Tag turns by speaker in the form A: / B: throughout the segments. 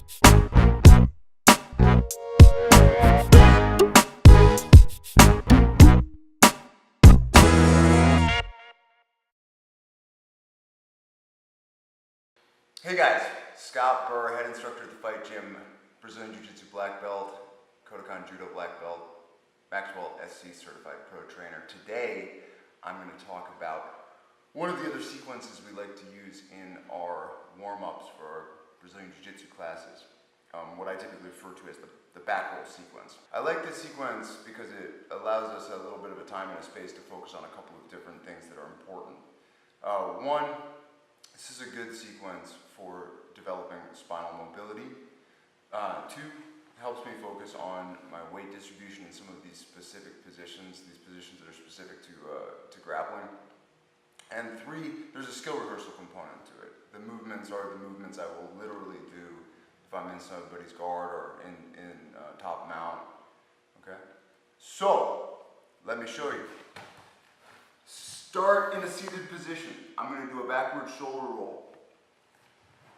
A: Hey guys, Scott Burr, head instructor at the Fight Gym, Brazilian Jiu-Jitsu black belt, Kodokan Judo black belt, Maxwell SC certified pro trainer. Today, I'm going to talk about one of the other sequences we like to use in our warm-ups for our Brazilian Jiu-Jitsu classes, what I typically refer to as the back roll sequence. I like this sequence because it allows us a little bit of a time and a space to focus on a couple of different things that are important. One, this is a good sequence for developing spinal mobility. Two, helps me focus on my weight distribution in some of these specific positions, that are specific to grappling. And three, there's a skill rehearsal component to it. The movements are the movements I will literally do if I'm in somebody's guard or in top mount. Okay? So, let me show you. Start in a seated position. I'm going to do a backward shoulder roll.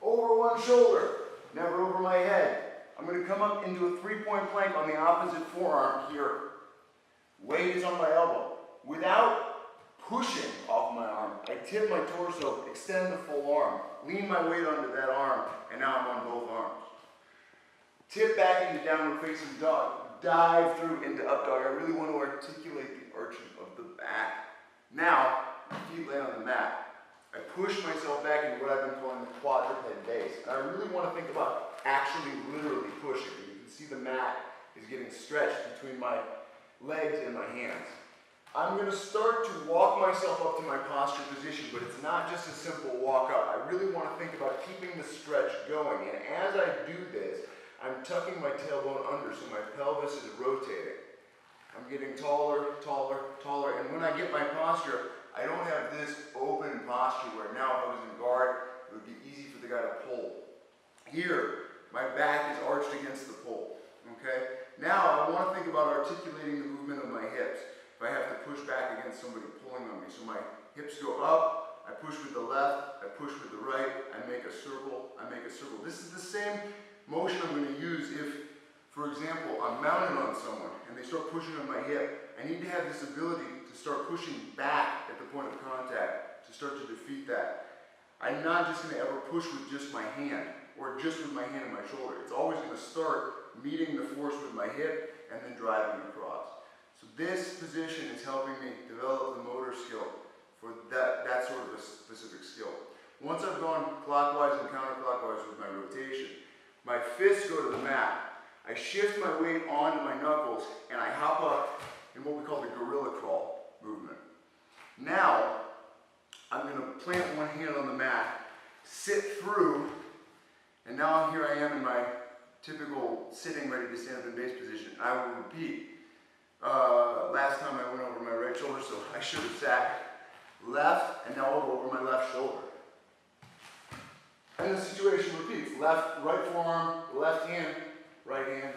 A: Over one shoulder, never over my head. I'm going to come up into a three-point plank on the opposite forearm here. Weight is on my elbow. Without pushing off my arm, I tip my torso, extend the full arm, lean my weight onto that arm, and now I'm on both arms. Tip back into downward facing dog. Dive through into up dog. I really want to articulate the arches of the back. Now, feet lay on the mat. I push myself back into what I've been calling the quadruped base. And I really want to think about actually literally pushing. You can see the mat is getting stretched between my legs and my hands. I'm going to start to walk myself up to my posture position, but it's not just a simple walk up. I really want to think about keeping the stretch going. And as I do this, I'm tucking my tailbone under so my pelvis is rotating. I'm getting taller, taller, taller, and when I get my posture, I don't have this open posture where now if I was in guard, it would be easy for the guy to pull. Here, my back is arched against the pole, okay? Now, I want to think about articulating the movement of my hips. If I have to push back against somebody pulling on me, so my hips go up, I push with the left, I push with the right, I make a circle, I make a circle. This is the same motion I'm going to use if, for example, I'm mounted on someone and they start pushing on my hip. I need to have this ability to start pushing back at the point of contact to start to defeat that. I'm not just going to ever push with just my hand or just with my hand and my shoulder. It's always going to start meeting the force with my hip and then driving across. So this position is helping me develop the motor skill for that sort of a specific skill. Once I've gone clockwise and counterclockwise with my rotation, my fists go to the mat. I shift my weight onto my knuckles and I hop up in what we call the gorilla crawl movement. Now, I'm going to plant one hand on the mat, sit through, and now here I am in my typical sitting ready to stand up in base position. I will repeat. Last time I went over my right shoulder, so I should have sat left, and now I'll go over my left shoulder. And the situation repeats. Left, right forearm, left hand, right hand.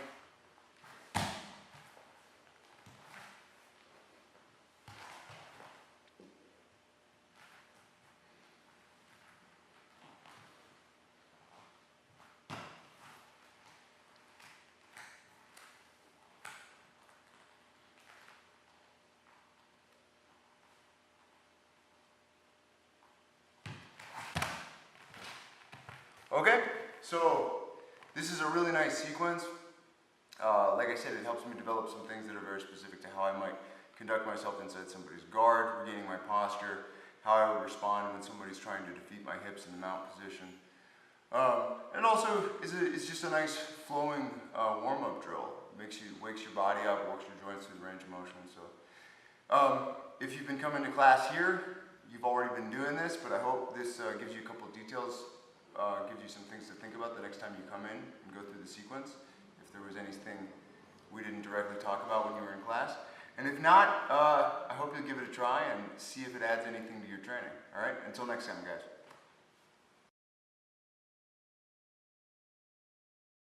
A: Okay, so this is a really nice sequence. Like I said, it helps me develop some things that are very specific to how I might conduct myself inside somebody's guard, regaining my posture, how I would respond when somebody's trying to defeat my hips in the mount position. And also, it's just a nice flowing warm-up drill. Wakes your body up, works your joints through the range of motion. So, if you've been coming to class here, you've already been doing this, but I hope this gives you a couple of details, gives you some things to think about the next time you come in and go through the sequence. If there was anything we didn't directly talk about when you were in class. And if not, I hope you'll give it a try and see if it adds anything to your training. All right, until next time, guys.